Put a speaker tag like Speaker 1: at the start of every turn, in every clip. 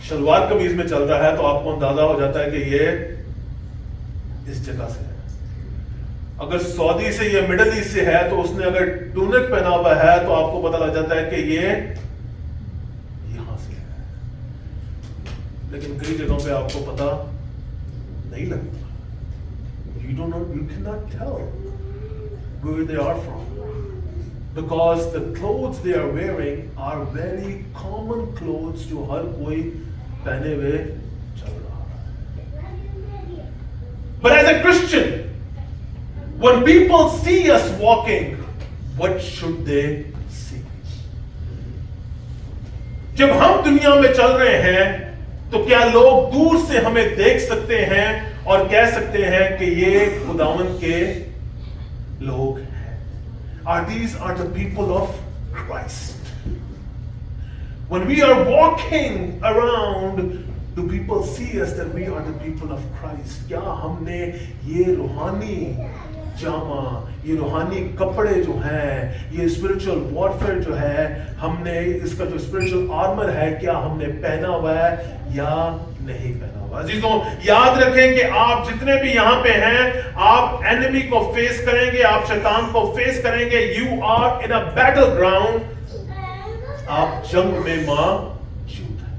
Speaker 1: شلوار قمیض میں چل رہا ہے تو آپ کو اندازہ ہو جاتا ہے کہ یہ اس جگہ سے ہے. اگر سعودی سے یا مڈل ایسٹ سے ہے تو اس نے اگر ٹونک پہنا ہوا ہے تو آپ کو پتہ لگ جاتا ہے کہ یہ یہاں سے ہے. لیکن کئی جگہوں پہ آپ کو پتہ نہیں لگتا. You cannot tell where they are from, because the clothes they are wearing are very common clothes جو ہر کوئی پہنے ہوئے چل رہا ہے. But as a Christian, when people see us walking, what should they see? جب ہم دنیا میں چل رہے ہیں تو کیا لوگ دور سے ہمیں دیکھ سکتے ہیں اور کہہ سکتے ہیں کہ یہ خداوند کے لوگ ہیں؟ These are the people of Christ. When we are walking around, do people see us that we are the people of Christ? کیا ہم نے یہ روحانی جامہ، یہ روحانی کپڑے جو ہیں، یہ اسپرچل وارفیئر جو ہے، ہم نے اس کا جو اسپرچل آرمر ہے کیا ہم نے پہنا ہوا ہے یا نہیں پہنا ہوا؟ عزیزوں یاد رکھیں کہ آپ جتنے بھی یہاں پہ ہیں، آپ اینمی کو فیس کریں گے، آپ شیطان کو فیس کریں گے. You are in a battle ground, آپ جنگ میں موجود ہیں.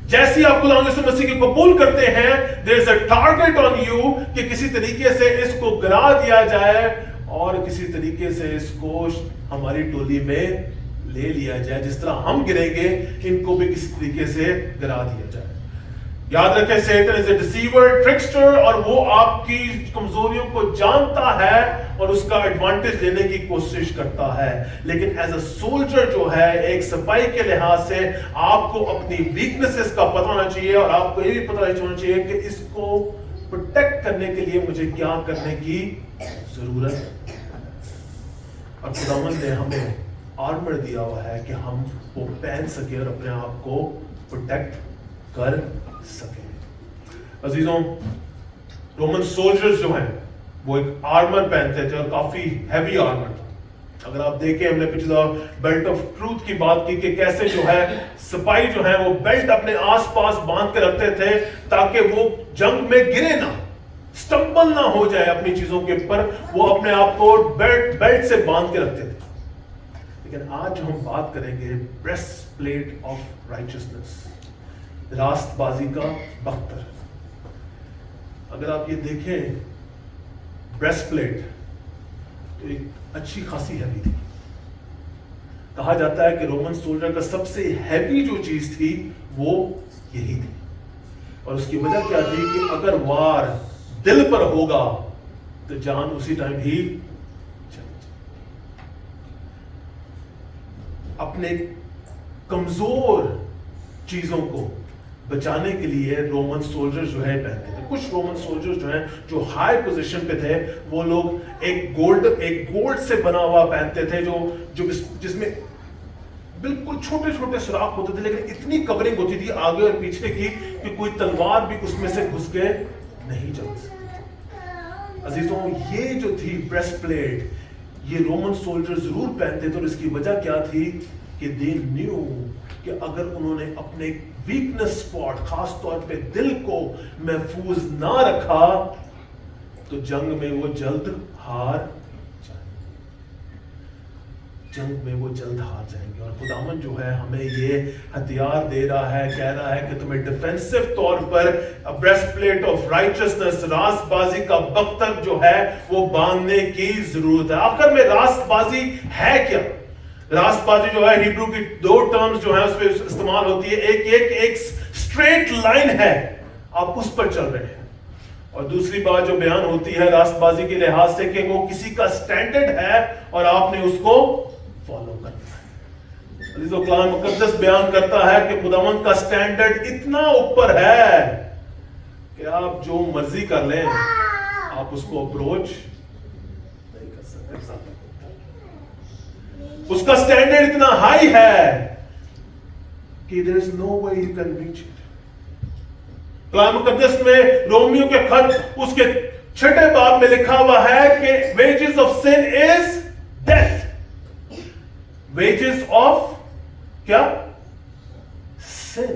Speaker 1: جیسی آپ خدا یسوع مسیح کو قبول کرتے ہیں، there is a target on you کہ کسی طریقے سے اس کو گرا دیا جائے اور کسی طریقے سے اس کو ہماری ٹولی میں لے لیا جائے. جس طرح ہم گریں گے ان کو بھی کسی طریقے سے گرا دیا جائے. یاد رکھیں Satan is a deceiver, trickster، اور وہ آپ کی کمزوریوں کو جانتا ہے اور اس کا ایڈوانٹیج لینے کی کوشش کرتا ہے. لیکن ایز اے سولجر جو ہے، ایک سپاہی کے لحاظ سے آپ کو اپنی ویکنسز کا پتہ ہونا چاہیے اور آپ کو یہ بھی پتہ ہونا چاہیے کہ اس کو پروٹیکٹ کرنے کے لیے مجھے کیا کرنے کی ضرورت ہے. اور خداوند نے ہمیں آرمر دیا ہوا ہے کہ ہم وہ پہن سکے اور اپنے آپ کو پروٹیکٹ کر سکیں. عزیزوں رومن سولجرز جو ہیں وہ ایک آرمر پہنتے تھے اور کافی ہیوی آرمر تھا. اگر آپ دیکھیں، ہم نے پچھلا بیلٹ آف ٹروتھ کی بات کی کہ کیسے جو ہے سپاہی جو ہے وہ بیلٹ اپنے آس پاس باندھ کے رکھتے تھے تاکہ وہ جنگ میں گرے نہ، سٹمبل نہ ہو جائے اپنی چیزوں کے اوپر. وہ اپنے آپ کو بیلٹ سے باندھ کے رکھتے تھے. لیکن آج ہم بات کریں گے بریسٹ پلیٹ آف رائچسنس، راست بازی کا بختر. اگر آپ یہ دیکھیں بریسٹ پلیٹ تو ایک اچھی خاصی ہیوی تھی. کہا جاتا ہے کہ رومن سولجر کا سب سے ہیوی جو چیز تھی وہ یہی تھی. اور اس کی وجہ کیا تھی کہ اگر وار دل پر ہوگا تو جان اسی ٹائم ہی اپنے کمزور چیزوں کو بچانے کے لیے رومن سولجر جو ہے پہنتے تھے. کچھ رومن سولجر جو ہیں جو ہائی پوزیشن پہ تھے وہ لوگ ایک گولڈ سے بنا ہوا پہنتے تھے جو جس میں بالکل چھوٹے چھوٹے سوراخ ہوتے تھے، لیکن اتنی کورنگ ہوتی تھی آگے اور پیچھے کی کہ کوئی تلوار بھی اس میں سے گھس کے نہیں چل سکتی. عزیزوں یہ جو تھی بریسٹ پلیٹ یہ رومن سولجر ضرور پہنتے تھے. اور اس کی وجہ کیا تھی کہ دے نیو کہ اگر انہوں نے اپنے ویکنس اسپاٹ خاص طور پہ دل کو محفوظ نہ رکھا تو جنگ میں وہ جلد ہار جائیں گے. اور خداوند جو ہے ہمیں یہ ہتھیار دے رہا ہے، کہہ رہا ہے کہ تمہیں ڈیفینسو طور پر بریسٹ پلیٹ آف رائچسنس، راست بازی کا بختر جو ہے وہ باندھنے کی ضرورت ہے. آخر میں راست بازی ہے کیا؟ راست بازی جو ہے ہیبرو کی دو ٹرمز جو ہیں اس پہ استعمال ہوتی ہے. ایک اسٹریٹ لائن ہے، آپ اس پر چل رہے ہیں، اور دوسری بات جو بیان ہوتی ہے راست بازی کے لحاظ سے کہ وہ کسی کا سٹینڈرڈ ہے اور آپ نے اس کو فالو کرنا ہے. عزیزو کلام مقدس بیان کرتا ہے کہ خداوند کا سٹینڈرڈ اتنا اوپر ہے کہ آپ جو مرضی کر لیں آپ اس کو اپروچ نہیں کر سکتے. اس کا سٹینڈرڈ اتنا ہائی ہے کہ there is no way you can reach it. کلام مقدس میں رومیو کے خط اس کے 6 باب میں لکھا ہوا ہے کہ wages of sin is death. wages of کیا؟ sin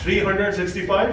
Speaker 1: 365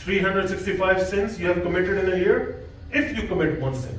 Speaker 1: 365 sins you have committed in a year. If you commit one sin,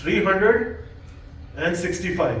Speaker 1: 365।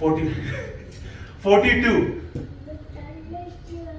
Speaker 1: 42।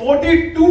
Speaker 1: 42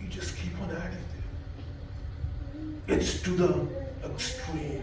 Speaker 1: You just keep on adding. It's to the extreme.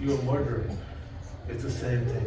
Speaker 1: you're murdering. It's the same thing.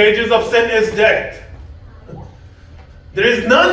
Speaker 1: Wages of sin is death. There is none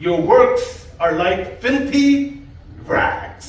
Speaker 1: Your works are like filthy rags.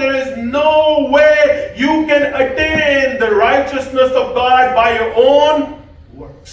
Speaker 1: there is no way you can attain the righteousness of God by your own works.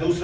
Speaker 1: 2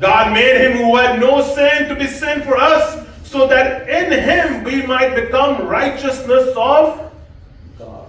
Speaker 1: God made him who had no sin to be sin for us, so that in him we might become righteousness of God.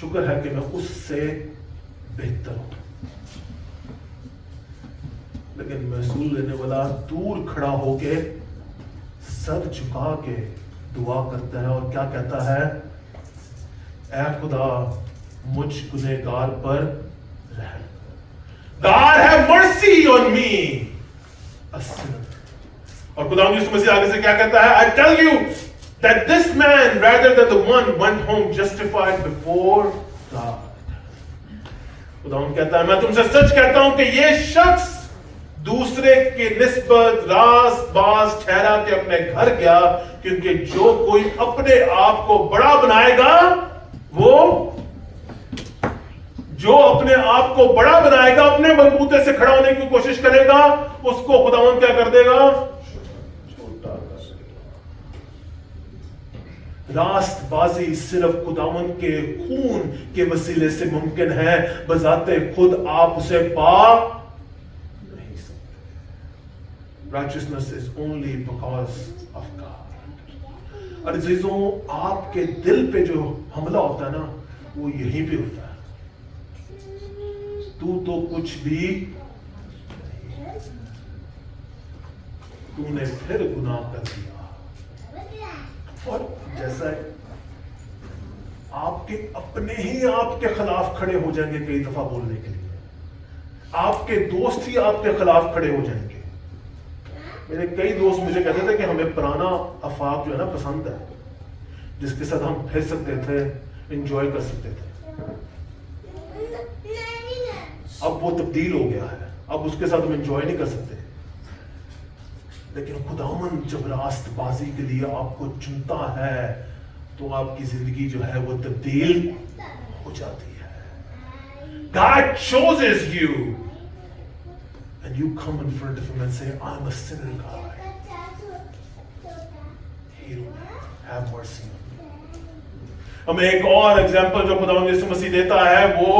Speaker 1: شکر ہے کہ میں اس سے بہتر ہوں. لیکن محصول لینے والا دور کھڑا ہو کے سر جھکا کے دعا کرتا ہے اور کیا کہتا ہے؟ اے خدا مجھ گنہگار پر رحم. God have mercy on me, a sinner. اور خدا یسوع مسیح آگے سے کیا کہتا ہے؟ I tell you that this man rather than the one went home justified before God. خدا کہتا ہے میں تم سے سچ کہتا ہوں کہ یہ شخص دوسرے کی نسبت راست باز ٹھہرا کے اپنے گھر گیا، کیونکہ جو کوئی اپنے آپ کو بڑا بنائے گا وہ جو اپنے آپ کو بڑا بنائے گا، اپنے بلبوتے سے کھڑا ہونے کی کوشش کرے گا، اس کو خداوند کیا کر دے گا؟ چھوٹا کر دے گا. راست بازی صرف خداوند کے خون کے وسیلے سے ممکن ہے، بذات خود آپ اسے پا نہیں سکتے. Righteousness is only because of God. اور عزیزوں آپ کے دل پہ جو حملہ ہوتا ہے نا وہ یہیں پہ ہوتا ہے. تو کچھ بھی تو نے پھر گناہ کر دیا. اور جیسا آپ کے اپنے ہی آپ کے خلاف کھڑے ہو جائیں گے کئی دفعہ بولنے کے لیے. آپ کے دوست ہی آپ کے خلاف کھڑے ہو جائیں گے. میرے کئی دوست مجھے کہتے تھے کہ ہمیں پرانا آفاق جو ہے نا پسند ہے، جس کے ساتھ ہم پھر سکتے تھے، انجوائے کر سکتے تھے. اب وہ تبدیل ہو گیا ہے، اب اس کے ساتھ ہم انجوائے نہیں کر سکتے. لیکن خداوند جب راست بازی کے لیے آپ کو چنتا ہے تو آپ کی زندگی جو ہے وہ تبدیل ہو جاتی ہے. God chooses you and you come in front of him and say I'm a sinner God, heal me, have mercy on me. ہمیں ایک اور ایگزامپل جو خداوند یسوع مسیح دیتا ہے وہ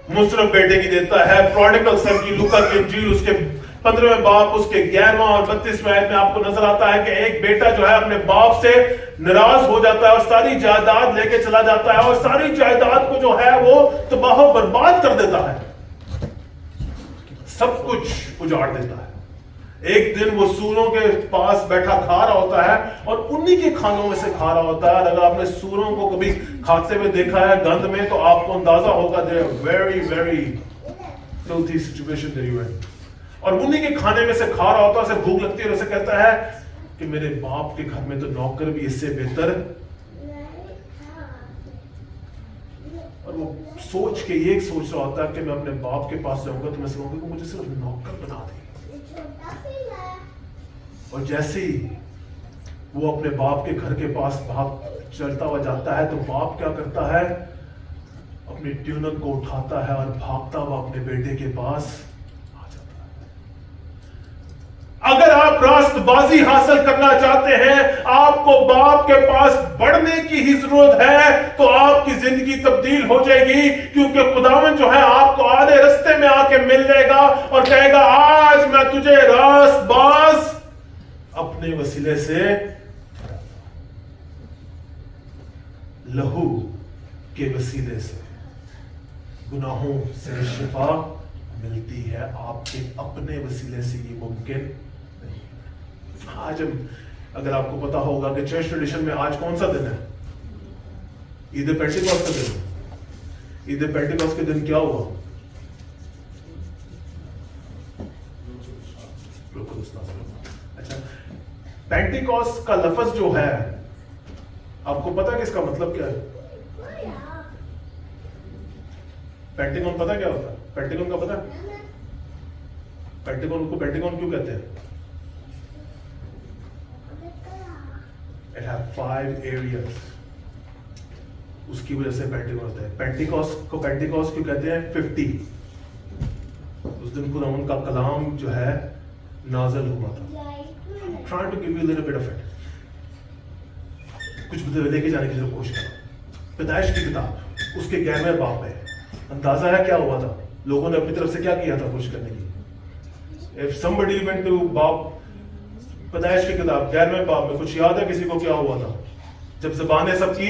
Speaker 1: مصرف بیٹے کی دیتا ہے. پروڈیگل سن کی لوکا کی انجیل اس کے 15ویں باب اس کے 11واں اور 32ویں آیت میں آپ کو نظر آتا ہے کہ ایک بیٹا جو ہے اپنے باپ سے ناراض ہو جاتا ہے اور ساری جائیداد لے کے چلا جاتا ہے اور ساری جائیداد کو جو ہے وہ تباہ و برباد کر دیتا ہے، سب کچھ اجاڑ دیتا ہے. ایک دن وہ سوروں کے پاس بیٹھا کھا رہا ہوتا ہے اور انہی کے کھانوں میں سے کھا رہا ہوتا ہے. اگر آپ نے سوروں کو کبھی کھاتے ہوئے دیکھا ہے گند میں تو آپ کو اندازہ ہوگا they are very very filthy situation that you are in. اور انہی کے کھانے میں سے کھا رہا ہوتا ہے، اسے بھوک لگتی ہے اور اسے کہتا ہے کہ میرے باپ کے گھر میں تو نوکر بھی اس سے بہتر. اور وہ سوچ کے یہ سوچ رہا ہوتا ہے کہ میں اپنے باپ کے پاس جاؤں گا تو میں سمجھوں گا کہ مجھے صرف نوکر بنا دے. اور جیسے ہی وہ اپنے باپ کے گھر کے پاس چلتا ہوا جاتا ہے تو باپ کیا کرتا ہے؟ اپنی ٹیونک کو اٹھاتا ہے اور بھاگتا ہوا اپنے بیٹے کے پاس آ جاتا ہے. اگر آپ راست بازی حاصل کرنا چاہتے ہیں، آپ کو باپ کے پاس بڑھنے کی ہی ضرورت ہے تو آپ کی زندگی تبدیل ہو جائے گی، کیونکہ خداوند جو ہے آپ کو آدھے رستے میں آ کے مل لے گا اور کہے گا آج میں تجھے راست باز اپنے وسیلے سے لہو کے وسیلے سے گناہوں سے شفا ملتی ہے. آپ کے اپنے وسیلے سے یہ ممکن نہیں. آج اگر آپ کو پتا ہوگا کہ چرچ ٹریڈیشن میں آج کون سا دن ہے؟ عید پینٹیکوسٹ کا دن. عید پینٹیکوسٹ کے دن کیا ہوا؟ اچھا، پینٹیکوسٹ کا لفظ جو ہے آپ کو پتا کہ اس کا مطلب کیا ہے؟ پینٹیگون پتا کیا ہوتا ہے؟ پینٹیگون کا پتا ہے؟ پینٹیگون کو پینٹیگون کیوں کہتے ہیں؟ It have 5 areas. اس کی وجہ سے پینٹیگون ہوتا ہے. پینٹیکوسٹ کو پینٹیکوسٹ کیوں کہتے ہیں؟ 50. اس دن خداوند کا کلام جو ہے نازل ہوا تھا. I'm trying to give you a little bit of it. کچھ لے کے جانے کی ضرور کوشش کرو. پیدائش کی کتاب اس کے 11ویں باب میں اندازہ ہے کیا ہوا تھا؟ لوگوں نے اپنی طرف سے کیا کیا تھا کوشش کرنے کی؟ If somebody went to باب پیدائش کی کتاب 11ویں باب میں کچھ یاد ہے کسی کو کیا ہوا تھا؟ جب زبانیں سب کی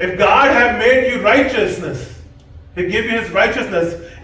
Speaker 1: If God have made you righteousness, He gave you His righteousness,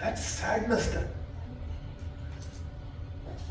Speaker 1: That's sadness then.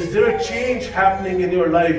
Speaker 1: Is there a change happening in your life?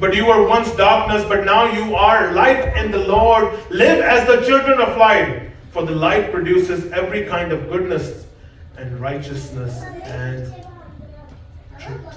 Speaker 1: but you were once darkness, but now you are light in the Lord. Live as the children of light, for the light produces every kind of goodness and righteousness and truth.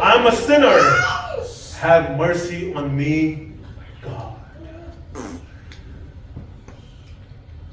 Speaker 1: I am a sinner, have mercy on me God.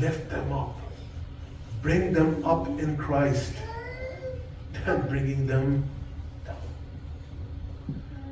Speaker 1: lift them up, bring them up in Christ, then bringing them down.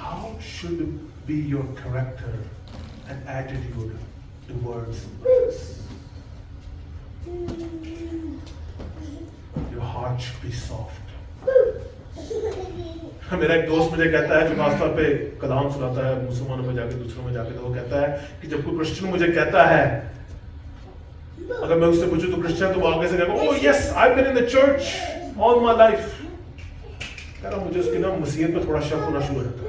Speaker 1: How should be your character and attitude towards others? Your heart should be soft. میرا ایک دوست مجھے کہتا ہے جو خاص طور پہ کلام سناتا ہے مسلمانوں میں جا کے دوسروں میں جا کے، تو وہ کہتا ہے کہ جب کوئی کرسچن مجھے کہتا ہے، اگر میں اس سے پوچھوں تو کرسچن، تو وہ آگے سے کہے گا اوہ یس آئی بین ان دی چرچ آل مائی لائف. کہہ رہا مجھے اس کی نا مسیحیت پہ تھوڑا شک ہونا شروع ہو جاتا ہے.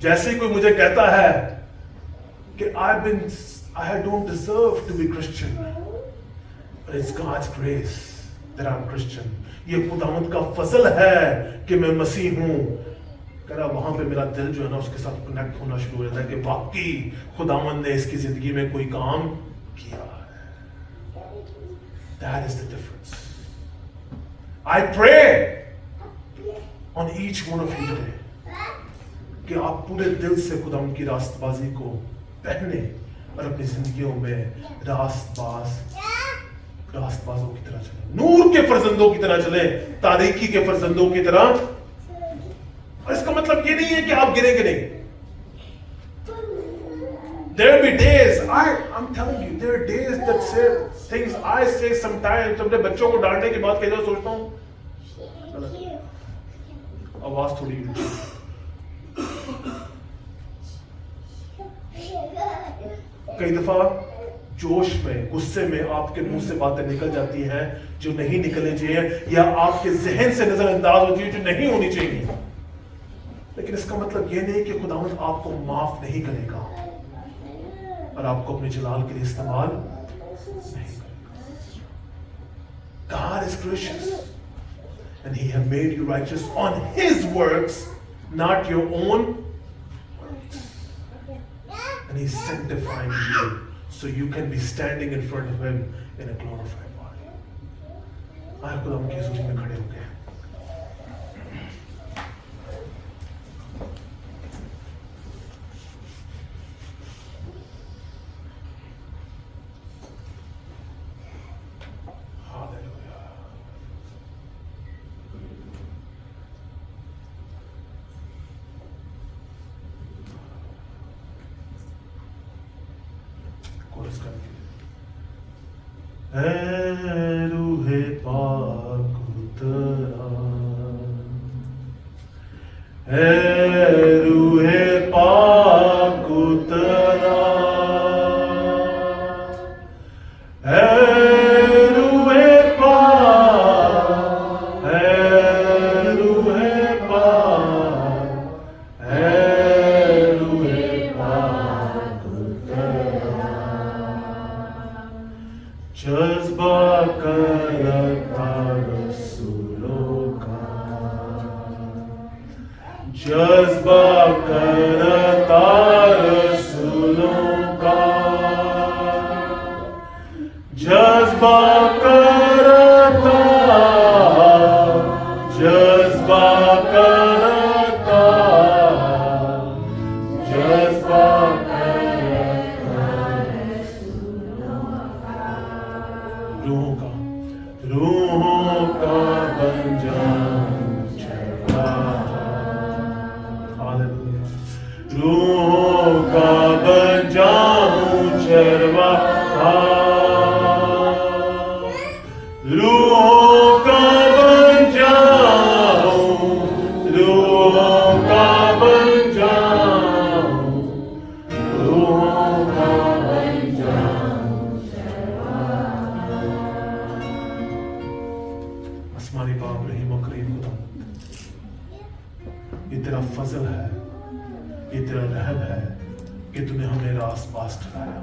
Speaker 1: جیسے ہی کوئی مجھے کہتا ہے کہ I don't deserve to be Christian, but it's God's grace that I'm Christian. یہ خداوند کا فضل ہے کہ میں مسیح ہوں. کہہ رہا وہاں پہ میرا دل جو ہے نا اس کے ساتھ کنیکٹ ہونا شروع ہو جاتا ہے کہ واقعی خداوند نے اس کی زندگی میں کوئی کام کیا ہے. That is the difference. I pray on each one of you today کہ آپ پورے دل سے خداوند کی راست بازی کو پہنے اور اپنی زندگیوں میں راست بازوں کی طرح چلیں، نور کے فرزندوں کی طرح چلیں، تاریکی کے فرزندوں کی طرح. اور اس کا مطلب یہ نہیں ہے کہ آپ گریں گے نہیں. There will be days, I'm telling you, there are days that say things I say sometimes. اپنے بچوں کو ڈانٹنے کے بعد کئی دفعہ سوچتا ہوں آواز تھوڑی کئی دفعہ جوش میں غصے میں آپ کے منہ سے باتیں نکل جاتی ہیں جو نہیں نکلنی چاہیے، یا آپ کے ذہن سے نظر انداز ہوتی ہے جو نہیں ہونی چاہیے. لیکن اس کا مطلب یہ نہیں کہ خداوند آپ کو معاف نہیں کرے گا اور آپ کو اپنے جلال کے لیے استعمال نہیں کرے گا. God is gracious and He has made you righteous on His works, not your own works. And He's sanctifying you so you can be standing in front of Him in a glorified body. آئے خدا ہم کی حضوری میں کھڑے ہو گئے. اے روح پاک اترا، اے روح پاک اترا، اے روح پاک، اے روح پاک، اے روح پاک اترا. جذبہ کرتا رسولوں کا، جذبہ کرتا رسولوں کا، جذبہ کرتا، جذبہ کرتا، جذبہ روحوں کا بن جاؤں چرواہا، روحوں کا بن جاؤں چرواہا، روحوں کا بن جاؤں، روحوں کا بن جاؤں، روحوں کا بن جاؤں. آسمانی باپ رحیم و کریم خدا، یہ تیرا فضل ہے، یہ تیرا رحم ہے کہ تو نے ہمیں راست باز ٹھہرایا.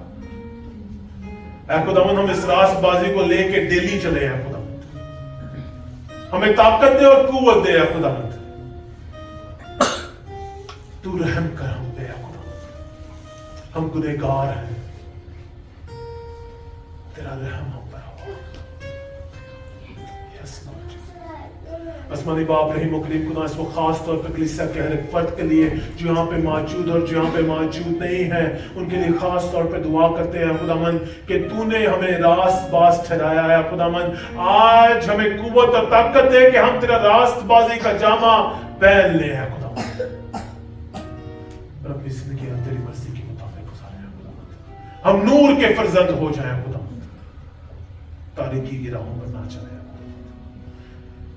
Speaker 1: اے خداوند ہم اس راست بازی کو لے کے ڈیلی چلے ہیں خداوند، ہمیں طاقت دے اور قوت دے اے خداوند. تو رحم کر ہم پہ اے خداوند، ہم گنہگار ہیں، تیرا رحم ہم پر ہو. آسمانی باپ رحیم و کریم خدا، اس وقت خاص طور پر کلیسیا کے ہر ایک فرد کے لیے جو یہاں پہ موجود اور جو یہاں پہ موجود نہیں ہے، ان کے لیے خاص طور پہ دعا کرتے ہیں خداوند کہ تو نے ہمیں راست باز ٹھہرایا ہے خداوند. آج ہمیں قوت اور طاقت دے کہ ہم تیرا راست بازی کا جامہ پہن لیں خداوند، اور اپنی زندگی ہم تیری مرضی کے مطابق گزاریں خداوند. ہم نور کے فرزند ہو جائیں خداوند، تاریکی کی راہوں پر نہ چلیں.